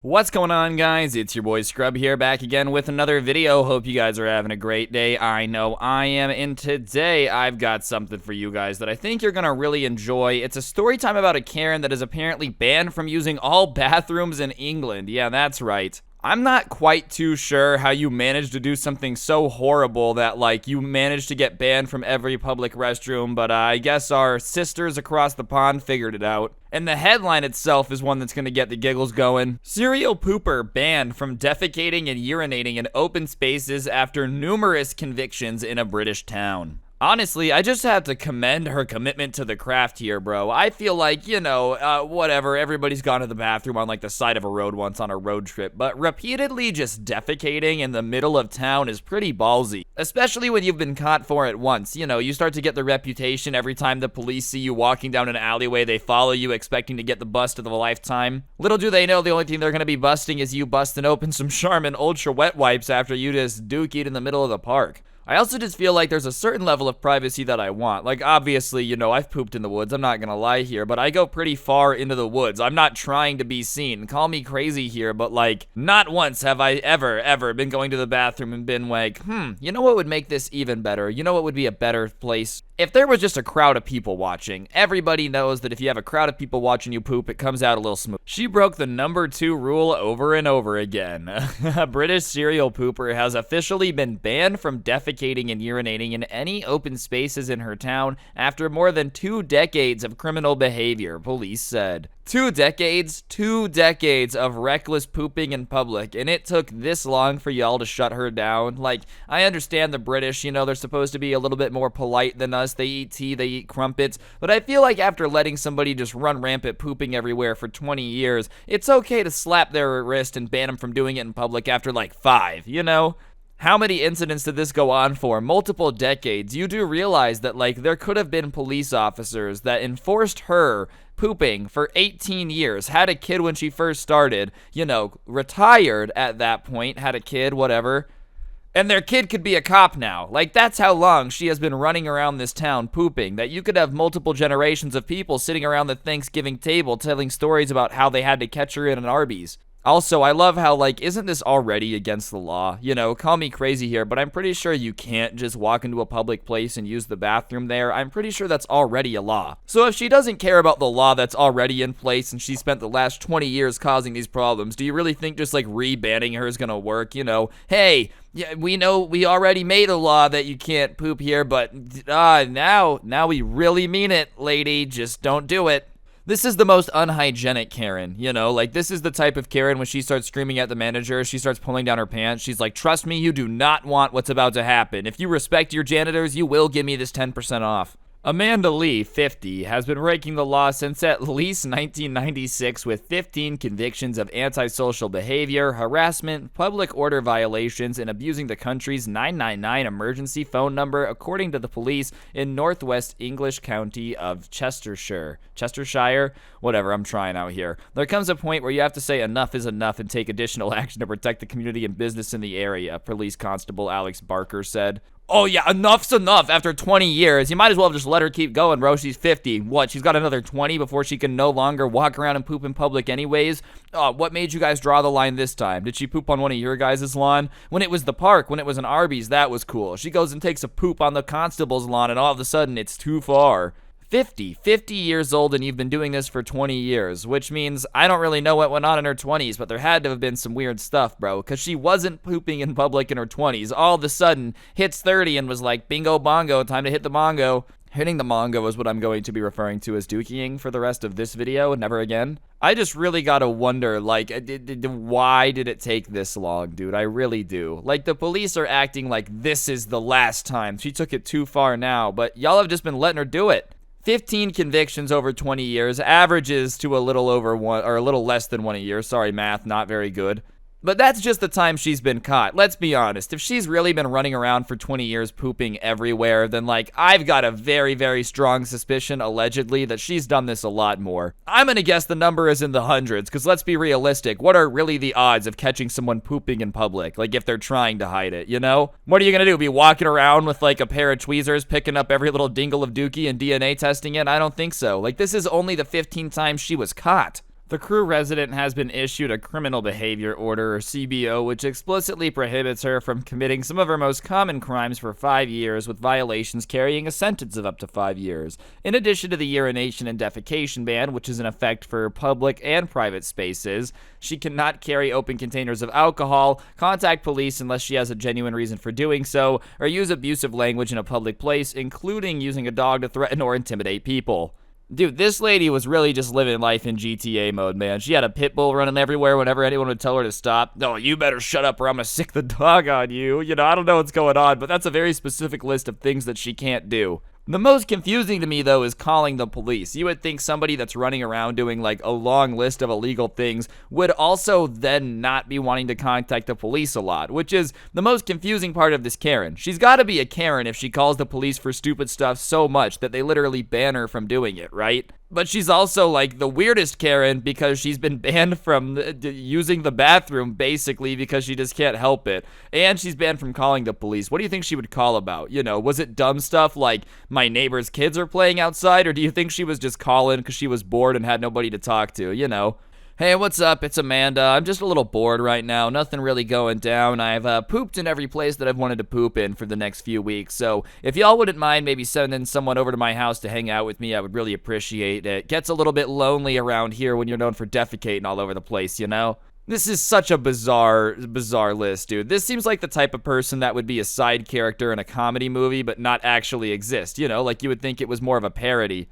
What's going on, guys? It's your boy Scrub here, back again with another video. Hope you guys are having a great day. I know I am, and today I've got something for you guys that I think you're gonna really enjoy. It's a story time about a Karen that is apparently banned from using all bathrooms in England. Yeah, that's right. I'm not quite too sure how you managed to do something so horrible that, like, you managed to get banned from every public restroom, but I guess our sisters across the pond figured it out. And the headline itself is one that's gonna get the giggles going. Serial pooper banned from defecating and urinating in open spaces after numerous convictions in a British town. Honestly, I just have to commend her commitment to the craft here, bro. I feel like, whatever, everybody's gone to the bathroom on, like, the side of a road once on a road trip, but repeatedly just defecating in the middle of town is pretty ballsy. Especially when you've been caught for it once. You know, you start to get the reputation every time the police see you walking down an alleyway, they follow you expecting to get the bust of a lifetime. Little do they know the only thing they're gonna be busting is you busting open some Charmin Ultra Wet Wipes after you just dookied in the middle of the park. I also just feel like there's a certain level of privacy that I want. Like, obviously, I've pooped in the woods, I'm not gonna lie here, but I go pretty far into the woods. I'm not trying to be seen. Call me crazy here, but, like, not once have I ever been going to the bathroom and been like, you know what would make this even better? You know what would be a better place? If there was just a crowd of people watching. Everybody knows that if you have a crowd of people watching you poop, it comes out a little smooth. She broke the #2 rule over and over again. A British serial pooper has officially been banned from defecating and urinating in any open spaces in her town after more than 2 decades of criminal behavior, police said. 2 decades? 2 decades of reckless pooping in public, and it took this long for y'all to shut her down. Like, I understand the British, they're supposed to be a little bit more polite than us. They eat tea, they eat crumpets, but I feel like after letting somebody just run rampant pooping everywhere for 20 years, it's okay to slap their wrist and ban them from doing it in public after like 5, How many incidents did this go on for? Multiple decades. You do realize that, like, there could have been police officers that enforced her pooping for 18 years, had a kid when she first started, retired at that point, had a kid, whatever, and their kid could be a cop now. Like, that's how long she has been running around this town pooping, that you could have multiple generations of people sitting around the Thanksgiving table telling stories about how they had to catch her in an Arby's. Also, I love how, like, isn't this already against the law? Call me crazy here, but I'm pretty sure you can't just walk into a public place and use the bathroom there. I'm pretty sure that's already a law. So if she doesn't care about the law that's already in place and she spent the last 20 years causing these problems, do you really think just, like, re-banning her is gonna work? Hey, yeah, we know we already made a law that you can't poop here, but now we really mean it, lady. Just don't do it. This is the most unhygienic Karen, like, this is the type of Karen when she starts screaming at the manager, she starts pulling down her pants, she's like, trust me, you do not want what's about to happen. If you respect your janitors, you will give me this 10% off. Amanda Lee, 50, has been breaking the law since at least 1996 with 15 convictions of antisocial behavior, harassment, public order violations, and abusing the country's 999 emergency phone number, according to the police in Northwest English County of Chestershire. Whatever, I'm trying out here. There comes a point where you have to say enough is enough and take additional action to protect the community and business in the area, Police Constable Alex Barker said. Oh yeah, enough's enough after 20 years. You might as well just let her keep going, bro. She's 50. What, she's got another 20 before she can no longer walk around and poop in public anyways? What made you guys draw the line this time? Did she poop on one of your guys' lawn? When it was the park, when it was an Arby's, that was cool. She goes and takes a poop on the constable's lawn and all of a sudden it's too far. 50 years old, and you've been doing this for 20 years, which means I don't really know what went on in her 20s, but there had to have been some weird stuff, bro, because she wasn't pooping in public in her 20s. All of a sudden, hits 30 and was like, bingo bongo, time to hit the mongo. Hitting the mongo is what I'm going to be referring to as dookying for the rest of this video, never again. I just really gotta wonder, like, why did it take this long, dude? I really do. Like, the police are acting like this is the last time. She took it too far now, but y'all have just been letting her do it. 15 convictions over 20 years, averages to a little over one, or a little less than 1 a year. Sorry, math, not very good. But that's just the time she's been caught. Let's be honest. If she's really been running around for 20 years pooping everywhere, then, like, I've got a very strong suspicion, allegedly, that she's done this a lot more. I'm gonna guess the number is in the hundreds, because let's be realistic. What are really the odds of catching someone pooping in public? Like, if they're trying to hide it, What are you gonna do? Be walking around with, like, a pair of tweezers, picking up every little dingle of dookie and DNA testing it? I don't think so. Like, this is only the 15 times she was caught. The crew resident has been issued a criminal behavior order, or CBO, which explicitly prohibits her from committing some of her most common crimes for 5 years, with violations carrying a sentence of up to 5 years. In addition to the urination and defecation ban, which is in effect for public and private spaces, she cannot carry open containers of alcohol, contact police unless she has a genuine reason for doing so, or use abusive language in a public place, including using a dog to threaten or intimidate people. Dude, this lady was really just living life in GTA mode, man. She had a pit bull running everywhere whenever anyone would tell her to stop. No, you better shut up or I'm gonna sick the dog on you. You know, I don't know what's going on, but that's a very specific list of things that she can't do. The most confusing to me, though, is calling the police. You would think somebody that's running around doing, like, a long list of illegal things would also then not be wanting to contact the police a lot, which is the most confusing part of this Karen. She's got to be a Karen if she calls the police for stupid stuff so much that they literally ban her from doing it, right? But she's also, like, the weirdest Karen because she's been banned from using the bathroom, basically, because she just can't help it. And she's banned from calling the police. What do you think she would call about? You know, was it dumb stuff like, my neighbor's kids are playing outside? Or do you think she was just calling because she was bored and had nobody to talk to, you know? Hey, what's up? It's Amanda. I'm just a little bored right now. Nothing really going down. I've pooped in every place that I've wanted to poop in for the next few weeks. So if y'all wouldn't mind maybe sending someone over to my house to hang out with me, I would really appreciate it. It gets a little bit lonely around here when you're known for defecating all over the place, you know? This is such a bizarre list, dude. This seems like the type of person that would be a side character in a comedy movie, but not actually exist. You know, like you would think it was more of a parody.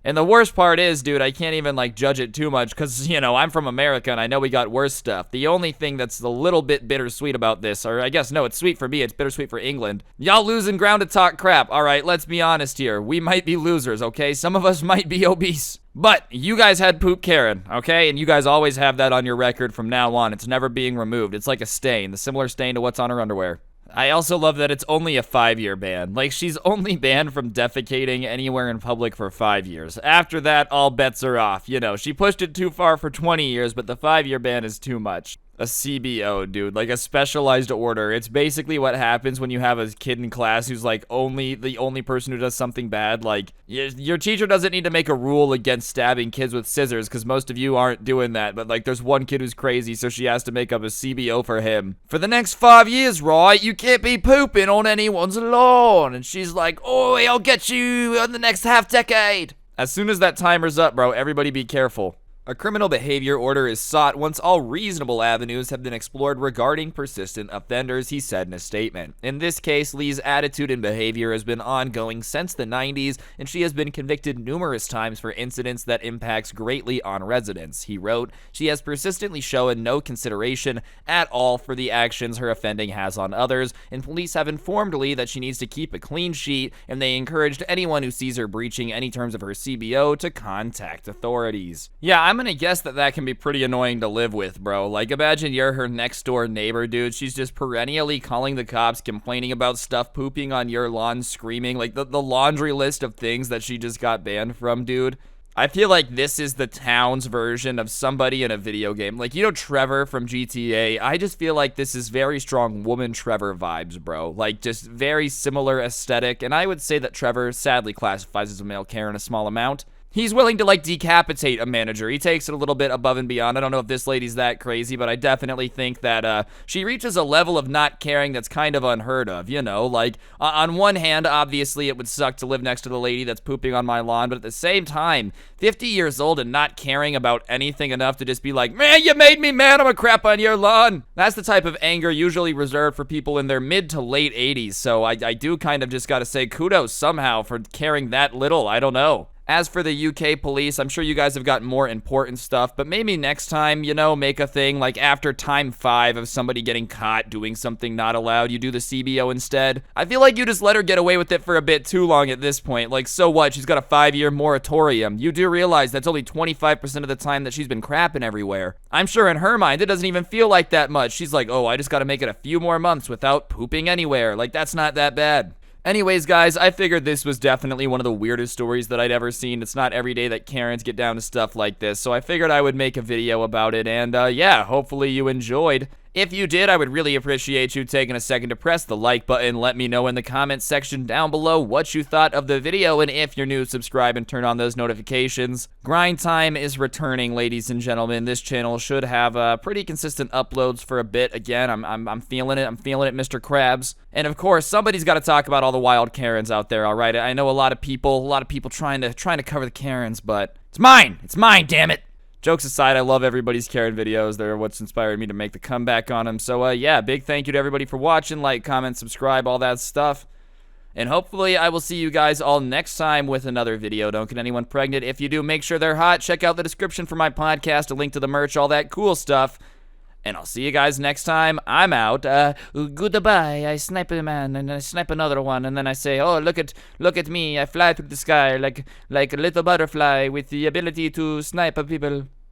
And the worst part is, dude, I can't even, like, judge it too much because, you know, I'm from America and I know we got worse stuff. The only thing that's a little bit bittersweet about this, or I guess, no, it's sweet for me, it's bittersweet for England. Y'all losing ground to talk crap. All right, let's be honest here. We might be losers, okay? Some of us might be obese. But you guys had poop Karen, okay? And you guys always have that on your record from now on. It's never being removed. It's like a stain, the similar stain to what's on her underwear. I also love that it's only a 5-year ban. Like, she's only banned from defecating anywhere in public for 5 years. After that, all bets are off. You know, she pushed it too far for 20 years, but the 5-year ban is too much. A CBO, dude, like a specialized order. It's basically what happens when you have a kid in class who's like the only person who does something bad. Like, your teacher doesn't need to make a rule against stabbing kids with scissors because most of you aren't doing that. But like, there's one kid who's crazy, so she has to make up a CBO for him. For the next 5 years, right, you can't be pooping on anyone's lawn. And she's like, oi, I'll get you in the next half decade. As soon as that timer's up, bro, everybody be careful. A criminal behavior order is sought once all reasonable avenues have been explored regarding persistent offenders, he said in a statement. In this case, Lee's attitude and behavior has been ongoing since the 90s, and she has been convicted numerous times for incidents that impacts greatly on residents. He wrote, she has persistently shown no consideration at all for the actions her offending has on others, and police have informed Lee that she needs to keep a clean sheet, and they encouraged anyone who sees her breaching any terms of her CBO to contact authorities. Yeah, I'm gonna guess that can be pretty annoying to live with, bro. Like, imagine you're her next door neighbor, dude. She's just perennially calling the cops, complaining about stuff pooping on your lawn, screaming. Like, the laundry list of things that she just got banned from, dude. I feel like this is the town's version of somebody in a video game. Like, you know Trevor from GTA? I just feel like this is very strong woman Trevor vibes, bro. Like, just very similar aesthetic. And I would say that Trevor sadly classifies as a male Karen a small amount. He's willing to, like, decapitate a manager. He takes it a little bit above and beyond. I don't know if this lady's that crazy, but I definitely think that she reaches a level of not caring that's kind of unheard of, you know? Like, on one hand, obviously, it would suck to live next to the lady that's pooping on my lawn, but at the same time, 50 years old and not caring about anything enough to just be like, man, you made me mad, I'm gonna crap on your lawn. That's the type of anger usually reserved for people in their mid to late 80s, so I do kind of just gotta say kudos somehow for caring that little. I don't know. As for the UK police, I'm sure you guys have got more important stuff, but maybe next time, you know, make a thing like after time 5 of somebody getting caught doing something not allowed, you do the CBO instead. I feel like you just let her get away with it for a bit too long at this point. Like, so what? She's got a 5-year moratorium. You do realize that's only 25% of the time that she's been crapping everywhere. I'm sure in her mind, it doesn't even feel like that much. She's like, oh, I just gotta make it a few more months without pooping anywhere. Like, that's not that bad. Anyways, guys, I figured this was definitely one of the weirdest stories that I'd ever seen. It's not every day that Karens get down to stuff like this, so I figured I would make a video about it, and yeah, hopefully you enjoyed. If you did, I would really appreciate you taking a second to press the like button. Let me know in the comments section down below what you thought of the video, and if you're new, subscribe and turn on those notifications. Grind time is returning, ladies and gentlemen. This channel should have pretty consistent uploads for a bit. Again, I'm feeling it. I'm feeling it, Mr. Krabs. And of course, somebody's got to talk about all the wild Karens out there. All right, I know a lot of people trying to cover the Karens, but it's mine. It's mine. Damn it. Jokes aside, I love everybody's Karen videos. They're what's inspired me to make the comeback on them. So, yeah, big thank you to everybody for watching. Like, comment, subscribe, all that stuff. And hopefully, I will see you guys all next time with another video. Don't get anyone pregnant. If you do, make sure they're hot. Check out the description for my podcast, a link to the merch, all that cool stuff. And I'll see you guys next time. I'm out. Goodbye. I snipe a man, and I snipe another one, and then I say, oh, look at me. I fly through the sky like a little butterfly with the ability to snipe people.